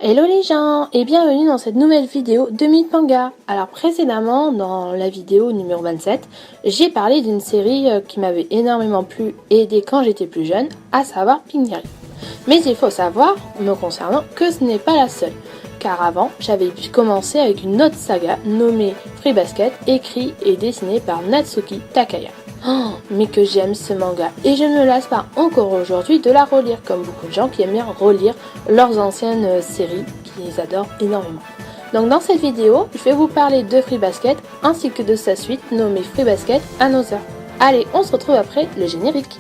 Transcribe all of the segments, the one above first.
Hello les gens et bienvenue dans cette nouvelle vidéo de Mythe Manga. Alors précédemment dans la vidéo numéro 27, j'ai parlé d'une série qui m'avait énormément plu et aidé quand j'étais plus jeune, à savoir Pinghari. Mais il faut savoir, me concernant, que ce n'est pas la seule. Car avant, j'avais commencé avec une autre saga nommée Fruits Basket, écrit et dessiné par Natsuki Takaya. Oh, mais que j'aime ce manga et je ne me lasse pas encore aujourd'hui de la relire comme beaucoup de gens qui aiment bien relire leurs anciennes séries qu'ils adorent énormément. Donc dans cette vidéo, je vais vous parler de Fruits Basket ainsi que de sa suite nommée Fruits Basket Another. Allez, on se retrouve après le générique.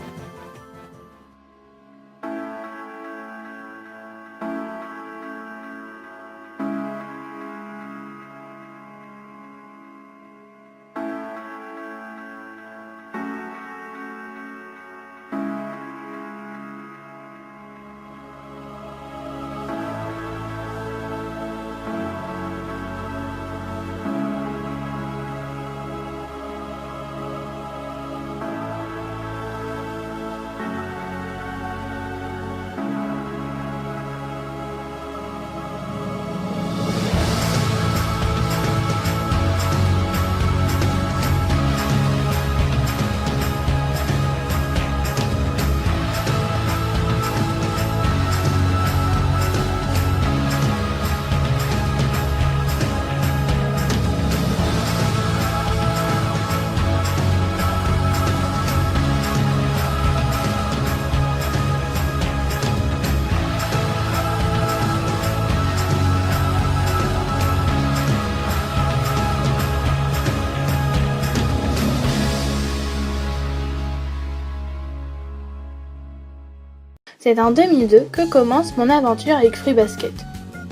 C'est en 2002 que commence mon aventure avec Fruits Basket.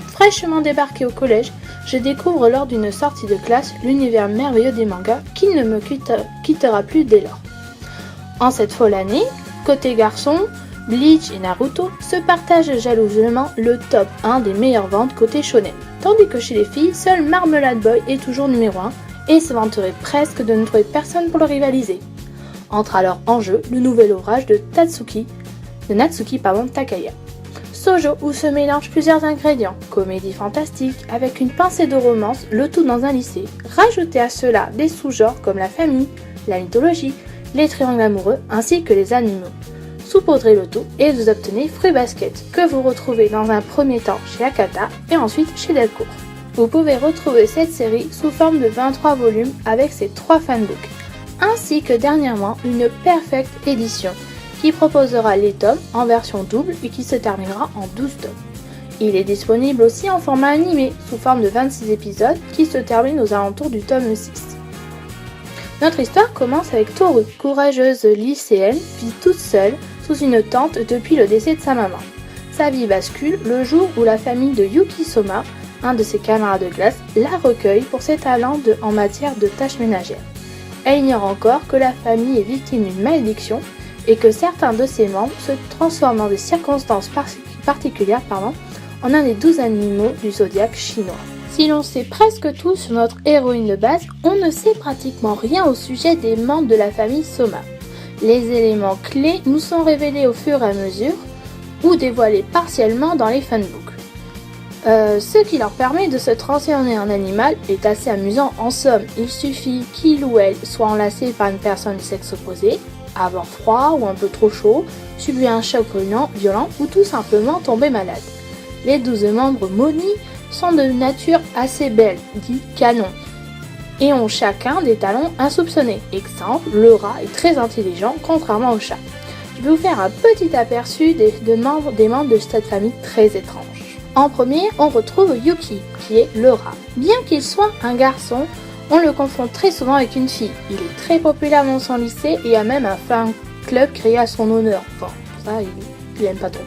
Fraîchement débarqué au collège, je découvre lors d'une sortie de classe l'univers merveilleux des mangas qui ne me quittera plus dès lors. En cette folle année, côté garçon, Bleach et Naruto se partagent jalousement le top 1 des meilleures ventes côté shonen, tandis que chez les filles, seul Marmalade Boy est toujours numéro 1 et se vanterait presque de ne trouver personne pour le rivaliser. Entre alors en jeu le nouvel ouvrage de Natsuki Takaya. Shoujo où se mélangent plusieurs ingrédients, comédie fantastique avec une pincée de romance, le tout dans un lycée. Rajoutez à cela des sous-genres comme la famille, la mythologie, les triangles amoureux ainsi que les animaux. Saupoudrez le tout et vous obtenez Fruits Basket que vous retrouvez dans un premier temps chez Akata et ensuite chez Delcourt. Vous pouvez retrouver cette série sous forme de 23 volumes avec ses 3 fanbooks, ainsi que dernièrement une perfect édition qui proposera les tomes en version double et qui se terminera en 12 tomes. Il est disponible aussi en format animé, sous forme de 26 épisodes qui se terminent aux alentours du tome 6. Notre histoire commence avec Toru, courageuse lycéenne, vit toute seule sous une tente depuis le décès de sa maman. Sa vie bascule le jour où la famille de Yuki Soma, un de ses camarades de classe, la recueille pour ses talents en matière de tâches ménagères. Elle ignore encore que la famille est victime d'une malédiction et que certains de ses membres se transforment dans des circonstances particulières en un des 12 animaux du zodiaque chinois. Si l'on sait presque tout sur notre héroïne de base, on ne sait pratiquement rien au sujet des membres de la famille Soma. Les éléments clés nous sont révélés au fur et à mesure ou dévoilés partiellement dans les fanbooks. Ce qui leur permet de se transformer en animal est assez amusant. En somme, il suffit qu'il ou elle soit enlacé par une personne du sexe opposé, avoir froid ou un peu trop chaud, subir un choc violent ou tout simplement tomber malade. Les 12 membres Moni sont de nature assez belle, dit canon, et ont chacun des talents insoupçonnés. Exemple, le rat est très intelligent contrairement au chat. Je vais vous faire un petit aperçu des membres de cette famille très étrange. En premier, on retrouve Yuki, qui est le rat. Bien qu'il soit un garçon, on le confond très souvent avec une fille. Il est très populaire dans son lycée et a même un fan club créé à son honneur. Enfin, ça, il aime pas trop.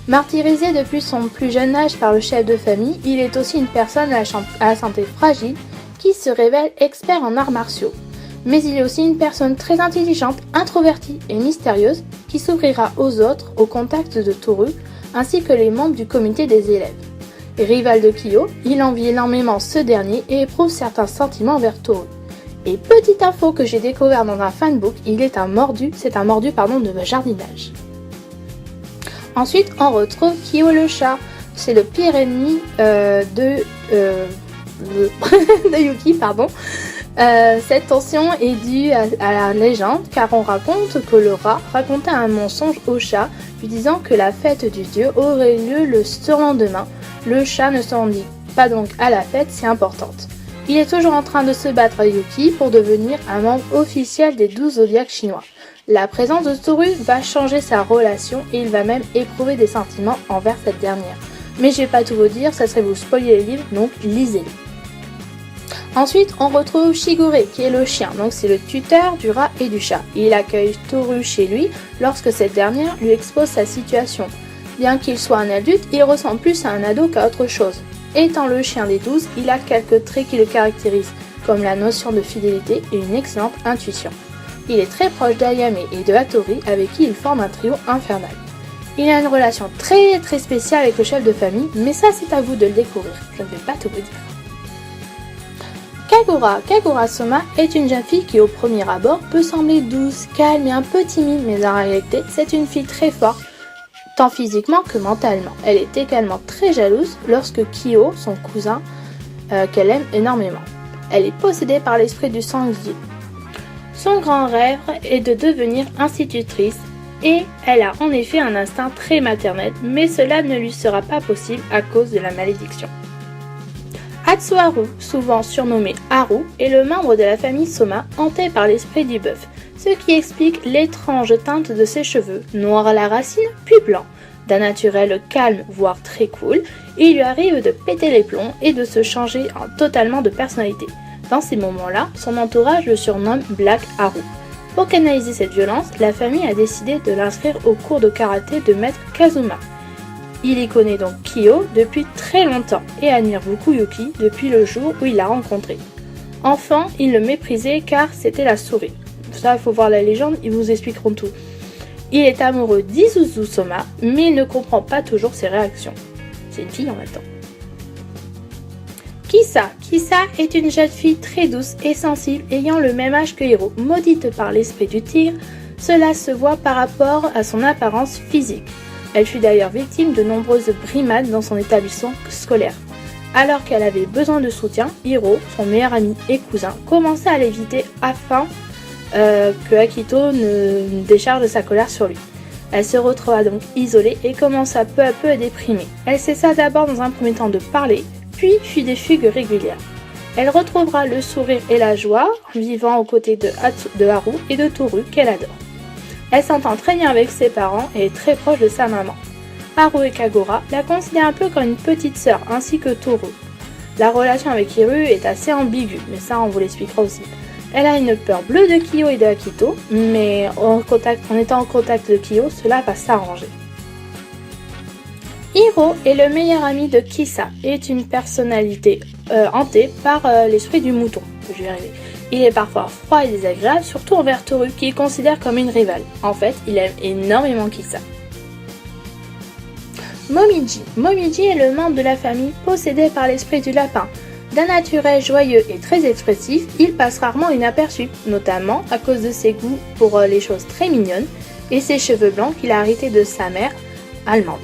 Martyrisé depuis son plus jeune âge par le chef de famille, il est aussi une personne à la santé fragile qui se révèle expert en arts martiaux. Mais il est aussi une personne très intelligente, introvertie et mystérieuse qui s'ouvrira aux autres au contact de Toru ainsi que les membres du comité des élèves. Rival de Kyo, il envie énormément ce dernier et éprouve certains sentiments envers Toru. Et petite info que j'ai découvert dans un fanbook, c'est un mordu de jardinage. Ensuite, on retrouve Kyo le chat, c'est le pire ennemi de Yuki, pardon. Cette tension est due à la légende, car on raconte que le rat racontait un mensonge au chat, lui disant que la fête du dieu aurait lieu le surlendemain. Le chat ne se rendit pas donc à la fête si importante. Il est toujours en train de se battre avec Yuki pour devenir un membre officiel des 12 zodiaques chinois. La présence de Toru va changer sa relation et il va même éprouver des sentiments envers cette dernière. Mais je vais pas tout vous dire, ça serait vous spoiler les livres, donc lisez-les. Ensuite, on retrouve Shigure, qui est le chien, donc c'est le tuteur du rat et du chat. Il accueille Toru chez lui lorsque cette dernière lui expose sa situation. Bien qu'il soit un adulte, il ressemble plus à un ado qu'à autre chose. Étant le chien des 12, il a quelques traits qui le caractérisent, comme la notion de fidélité et une excellente intuition. Il est très proche d'Ayame et de Hattori, avec qui il forme un trio infernal. Il a une relation très spéciale avec le chef de famille, mais ça c'est à vous de le découvrir, je ne vais pas tout vous dire. Kagura Soma est une jeune fille qui au premier abord peut sembler douce, calme et un peu timide, mais en réalité c'est une fille très forte, tant physiquement que mentalement. Elle est également très jalouse lorsque Kyo, son cousin, qu'elle aime énormément. Elle est possédée par l'esprit du sanglier. Son grand rêve est de devenir institutrice et elle a en effet un instinct très maternel, mais cela ne lui sera pas possible à cause de la malédiction. Hatsuharu, souvent surnommé Haru, est le membre de la famille Soma hanté par l'esprit du bœuf, ce qui explique l'étrange teinte de ses cheveux, noirs à la racine puis blancs. D'un naturel calme voire très cool, il lui arrive de péter les plombs et de se changer totalement de personnalité. Dans ces moments-là, son entourage le surnomme Black Haru. Pour canaliser cette violence, la famille a décidé de l'inscrire au cours de karaté de maître Kazuma. Il y connaît donc Kyo depuis très longtemps et admire beaucoup Yuki depuis le jour où il l'a rencontré. Enfant, il le méprisait car c'était la souris. Ça, il faut voir la légende, ils vous expliqueront tout. Il est amoureux d'Isuzu Soma, mais il ne comprend pas toujours ses réactions. C'est une fille en même temps. Kisa est une jeune fille très douce et sensible ayant le même âge que Hiro, maudite par l'esprit du tigre. Cela se voit par rapport à son apparence physique. Elle fut d'ailleurs victime de nombreuses brimades dans son établissement scolaire. Alors qu'elle avait besoin de soutien, Hiro, son meilleur ami et cousin, commença à l'éviter afin que Akito ne décharge sa colère sur lui. Elle se retrouva donc isolée et commença peu à peu à déprimer. Elle cessa d'abord dans un premier temps de parler, puis fit des fugues régulières. Elle retrouvera le sourire et la joie en vivant aux côtés de Haru et de Toru qu'elle adore. Elle s'entend très bien avec ses parents et est très proche de sa maman. Haru et Kagura la considèrent un peu comme une petite sœur, ainsi que Toru. La relation avec Hiru est assez ambiguë, mais ça on vous l'expliquera aussi. Elle a une peur bleue de Kyo et de Akito, mais en étant en contact de Kyo, cela va s'arranger. Hiro est le meilleur ami de Kisa et est une personnalité hantée par l'esprit du mouton. Je vais y arriver. Il est parfois froid et désagréable, surtout envers Toru, qu'il considère comme une rivale. En fait, il aime énormément Kisa. Momiji est le membre de la famille possédé par l'esprit du lapin. D'un naturel joyeux et très expressif, il passe rarement inaperçu, notamment à cause de ses goûts pour les choses très mignonnes et ses cheveux blancs qu'il a hérités de sa mère allemande.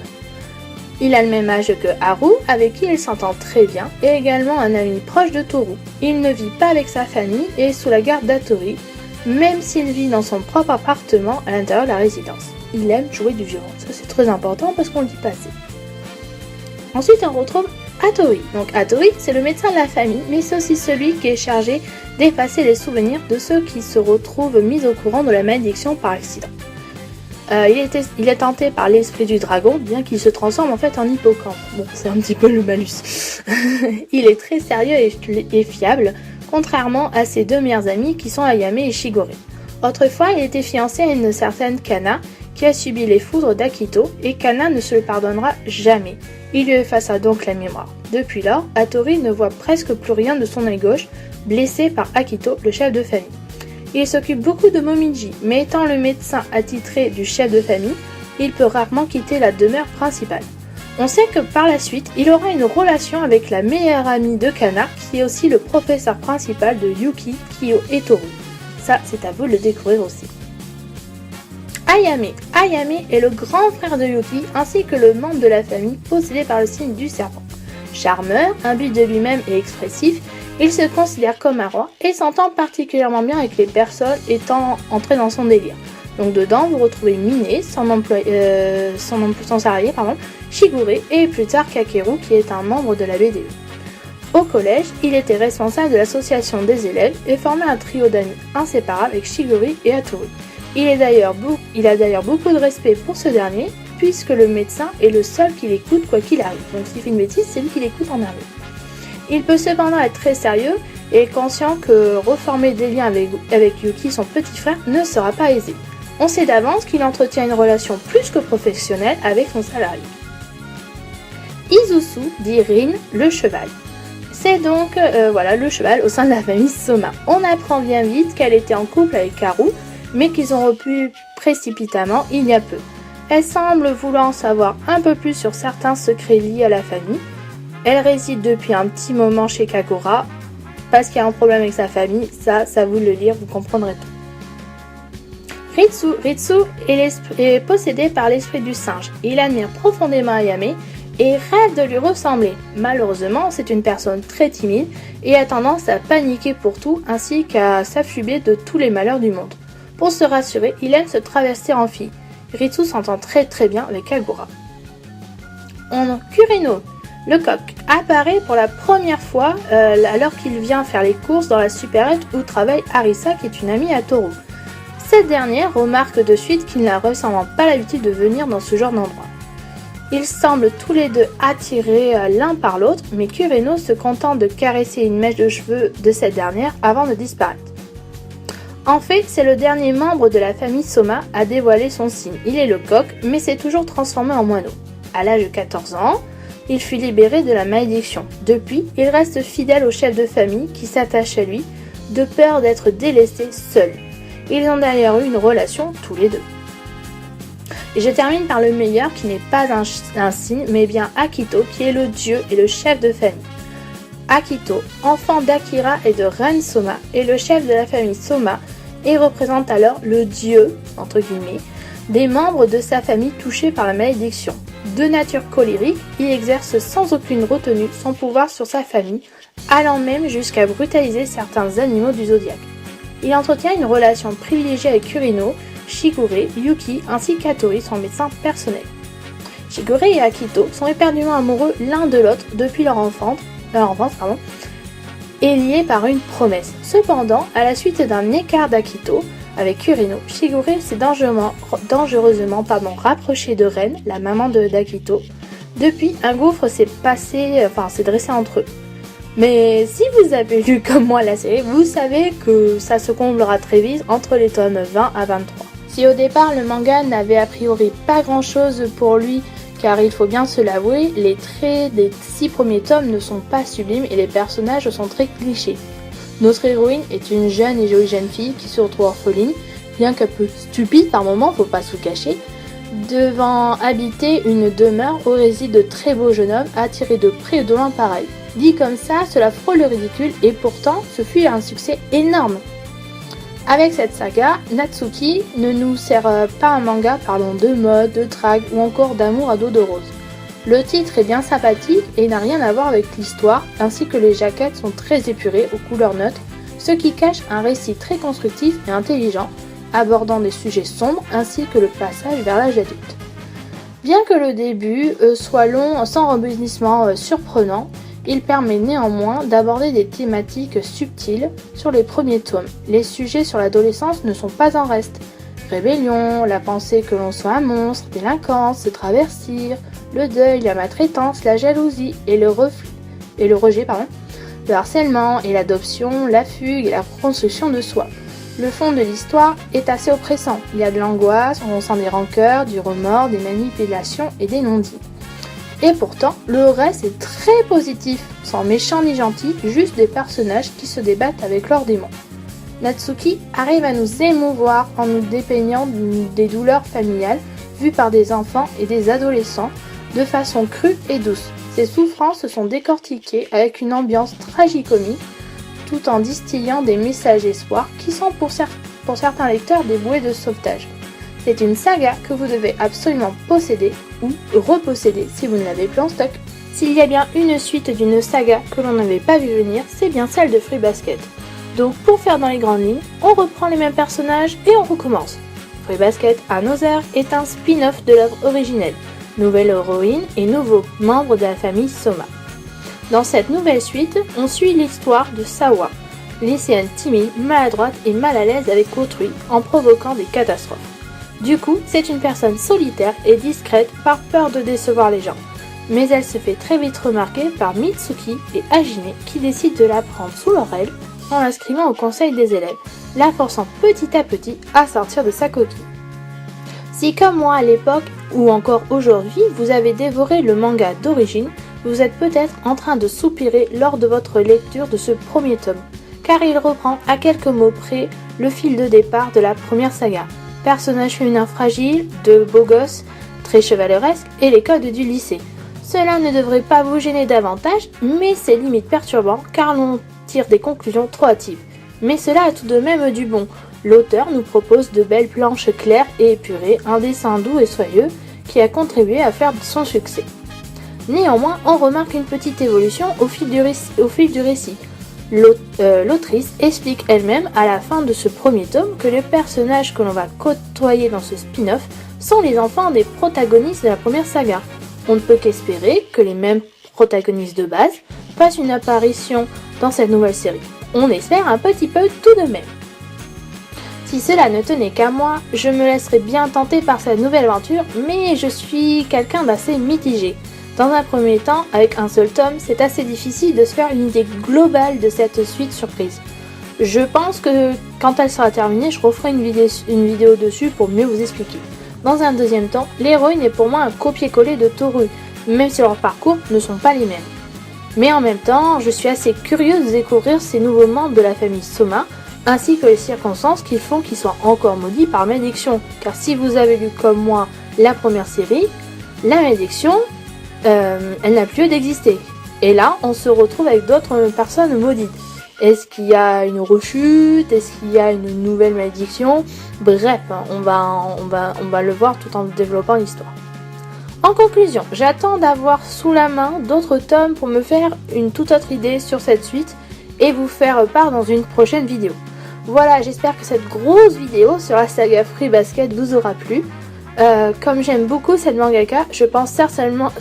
Il a le même âge que Haru, avec qui il s'entend très bien, et également un ami proche de Toru. Il ne vit pas avec sa famille et est sous la garde d'Hattori, même s'il vit dans son propre appartement à l'intérieur de la résidence. Il aime jouer du violon, ça c'est très important parce qu'on le dit pas assez. Ensuite on retrouve Hattori. Donc Hattori c'est le médecin de la famille, mais c'est aussi celui qui est chargé d'effacer les souvenirs de ceux qui se retrouvent mis au courant de la malédiction par accident. Il est tenté par l'esprit du dragon, bien qu'il se transforme en fait en hippocampe. Bon, c'est un petit peu le malus. Il est très sérieux et fiable, contrairement à ses deux meilleurs amis qui sont Ayame et Shigure. Autrefois, il était fiancé à une certaine Kana, qui a subi les foudres d'Akito, et Kana ne se le pardonnera jamais. Il lui effaça donc la mémoire. Depuis lors, Hattori ne voit presque plus rien de son œil gauche, blessé par Akito, le chef de famille. Il s'occupe beaucoup de Momiji, mais étant le médecin attitré du chef de famille, il peut rarement quitter la demeure principale. On sait que par la suite, il aura une relation avec la meilleure amie de Kana, qui est aussi le professeur principal de Yuki, Kyo et Toru. Ça, c'est à vous de le découvrir aussi. Ayame. Ayame est le grand frère de Yuki ainsi que le membre de la famille possédé par le signe du serpent. Charmeur, imbu de lui-même et expressif, il se considère comme un roi et s'entend particulièrement bien avec les personnes étant entrées dans son délire. Donc dedans, vous retrouvez Mine, son salarié, Shigure et plus tard Kakeru qui est un membre de la BDE. Au collège, il était responsable de l'association des élèves et formait un trio d'amis inséparables avec Shigure et Hatori. Il a d'ailleurs beaucoup de respect pour ce dernier, puisque le médecin est le seul qui l'écoute quoi qu'il arrive. Donc s'il fait une bêtise, c'est lui qui l'écoute en dernier. Il peut cependant être très sérieux et est conscient que reformer des liens avec Yuki, son petit frère, ne sera pas aisé. On sait d'avance qu'il entretient une relation plus que professionnelle avec son salarié. Izusu dit Rin, le cheval. C'est donc le cheval au sein de la famille Soma. On apprend bien vite qu'elle était en couple avec Karu, mais qu'ils ont rompu précipitamment il y a peu. Elle semble vouloir en savoir un peu plus sur certains secrets liés à la famille. Elle réside depuis un petit moment chez Kagura, parce qu'il y a un problème avec sa famille, ça vous le lire, vous comprendrez tout. Ritsu est possédé par l'esprit du singe. Il admire profondément Ayame et rêve de lui ressembler. Malheureusement, c'est une personne très timide et a tendance à paniquer pour tout ainsi qu'à s'affuber de tous les malheurs du monde. Pour se rassurer, il aime se travestir en fille. Ritsu s'entend très bien avec Kagura. Kureno, le coq, apparaît pour la première fois alors qu'il vient faire les courses dans la supérette où travaille Arisa qui est une amie à Toru. Cette dernière remarque de suite qu'il n'a récemment pas l'habitude de venir dans ce genre d'endroit. Ils semblent tous les deux attirés l'un par l'autre, mais Kureno se contente de caresser une mèche de cheveux de cette dernière avant de disparaître. En fait, c'est le dernier membre de la famille Soma à dévoiler son signe. Il est le coq, mais s'est toujours transformé en moineau. À l'âge de 14 ans, il fut libéré de la malédiction. Depuis, il reste fidèle au chef de famille qui s'attache à lui, de peur d'être délaissé seul. Ils ont d'ailleurs eu une relation tous les deux. Et je termine par le meilleur qui n'est pas un signe, mais bien Akito qui est le dieu et le chef de famille. Akito, enfant d'Akira et de Ren Soma, est le chef de la famille Soma et représente alors le dieu, entre guillemets, des membres de sa famille touchés par la malédiction. De nature colérique, il exerce sans aucune retenue son pouvoir sur sa famille, allant même jusqu'à brutaliser certains animaux du zodiaque. Il entretient une relation privilégiée avec Kureno, Shigure, Yuki ainsi qu'Hatori, son médecin personnel. Shigure et Akito sont éperdument amoureux l'un de l'autre depuis leur enfance, et liés par une promesse. Cependant, à la suite d'un écart d'Akito avec Kureno, Shigure s'est dangereusement rapproché de Ren, la maman d'Akito. Depuis, un gouffre s'est dressé entre eux. Mais si vous avez lu comme moi la série, vous savez que ça se comblera très vite entre les tomes 20 à 23. Si au départ le manga n'avait a priori pas grand chose pour lui, car il faut bien se l'avouer, les traits des 6 premiers tomes ne sont pas sublimes et les personnages sont très clichés. Notre héroïne est une jeune et jolie jeune fille qui se retrouve orpheline, bien qu'un peu stupide par moments, faut pas se le cacher, devant habiter une demeure où résident de très beaux jeunes hommes attirés de près et de loin par elle. Dit comme ça, cela frôle le ridicule et pourtant, ce fut un succès énorme. Avec cette saga, Natsuki ne nous sert pas un manga parlant de mode, de drague ou encore d'amour à dos de rose. Le titre est bien sympathique et n'a rien à voir avec l'histoire, ainsi que les jaquettes sont très épurées aux couleurs neutres, ce qui cache un récit très constructif et intelligent, abordant des sujets sombres ainsi que le passage vers l'âge adulte. Bien que le début soit long sans rebondissement surprenant, il permet néanmoins d'aborder des thématiques subtiles sur les premiers tomes. Les sujets sur l'adolescence ne sont pas en reste. Rébellion, la pensée que l'on soit un monstre, délinquance, se traversir, le deuil, la maltraitance, la jalousie et le rejet, le harcèlement et l'adoption, la fugue et la reconstruction de soi. Le fond de l'histoire est assez oppressant. Il y a de l'angoisse, on ressent des rancœurs, du remords, des manipulations et des non-dits. Et pourtant, le reste est très positif, sans méchant ni gentil, juste des personnages qui se débattent avec leurs démons. Natsuki arrive à nous émouvoir en nous dépeignant des douleurs familiales vues par des enfants et des adolescents de façon crue et douce. Ces souffrances sont décortiquées avec une ambiance tragicomique tout en distillant des messages d'espoir qui sont pour certains lecteurs des bouées de sauvetage. C'est une saga que vous devez absolument posséder ou reposséder si vous ne l'avez plus en stock. S'il y a bien une suite d'une saga que l'on n'avait pas vu venir, c'est bien celle de Fruits Basket. Donc pour faire dans les grandes lignes, on reprend les mêmes personnages et on recommence. Fruits Basket Another est un spin-off de l'œuvre originelle, nouvelle héroïne et nouveau membre de la famille Soma. Dans cette nouvelle suite, on suit l'histoire de Sawa, lycéenne timide, maladroite et mal à l'aise avec autrui en provoquant des catastrophes. Du coup, c'est une personne solitaire et discrète par peur de décevoir les gens. Mais elle se fait très vite remarquer par Mitsuki et Hajime qui décident de la prendre sous leur aile en l'inscrivant au conseil des élèves, la forçant petit à petit à sortir de sa coquille. Si comme moi à l'époque ou encore aujourd'hui vous avez dévoré le manga d'origine, vous êtes peut-être en train de soupirer lors de votre lecture de ce premier tome, car il reprend à quelques mots près le fil de départ de la première saga. Personnages féminins fragiles, de beaux gosses, très chevaleresques et les codes du lycée. Cela ne devrait pas vous gêner davantage, mais c'est limite perturbant car l'on tire des conclusions trop hâtives. Mais cela a tout de même du bon. L'auteur nous propose de belles planches claires et épurées, un dessin doux et soyeux qui a contribué à faire son succès. Néanmoins, on remarque une petite évolution au fil du récit. L'autrice explique elle-même à la fin de ce premier tome que les personnages que l'on va côtoyer dans ce spin-off sont les enfants des protagonistes de la première saga. On ne peut qu'espérer que les mêmes protagonistes de base fassent une apparition dans cette nouvelle série. On espère un petit peu tout de même. Si cela ne tenait qu'à moi, je me laisserais bien tenter par cette nouvelle aventure, mais je suis quelqu'un d'assez mitigé. Dans un premier temps, avec un seul tome, c'est assez difficile de se faire une idée globale de cette suite surprise. Je pense que quand elle sera terminée, je referai une vidéo dessus pour mieux vous expliquer. Dans un deuxième temps, l'héroïne est pour moi un copier-coller de Toru, même si leurs parcours ne sont pas les mêmes. Mais en même temps, je suis assez curieuse de découvrir ces nouveaux membres de la famille Soma, ainsi que les circonstances qui font qu'ils soient encore maudits par malédiction. Car si vous avez lu comme moi la première série, la malédiction, elle n'a plus lieu d'exister. Et là, on se retrouve avec d'autres personnes maudites. Est-ce qu'il y a une rechute? Est-ce qu'il y a une nouvelle malédiction? Bref, on va le voir tout en développant l'histoire. En conclusion, j'attends d'avoir sous la main d'autres tomes pour me faire une toute autre idée sur cette suite et vous faire part dans une prochaine vidéo. Voilà, j'espère que cette grosse vidéo sur la saga Fruits Basket vous aura plu. Comme j'aime beaucoup cette mangaka, je pense sincèrement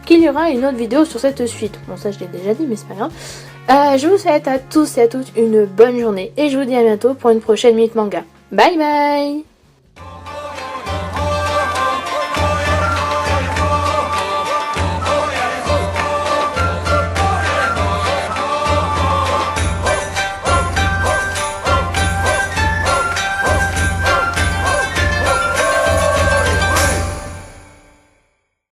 qu'il y aura une autre vidéo sur cette suite. Bon, ça je l'ai déjà dit, mais c'est pas grave. Je vous souhaite à tous et à toutes une bonne journée et je vous dis à bientôt pour une prochaine Minute Manga. Bye bye!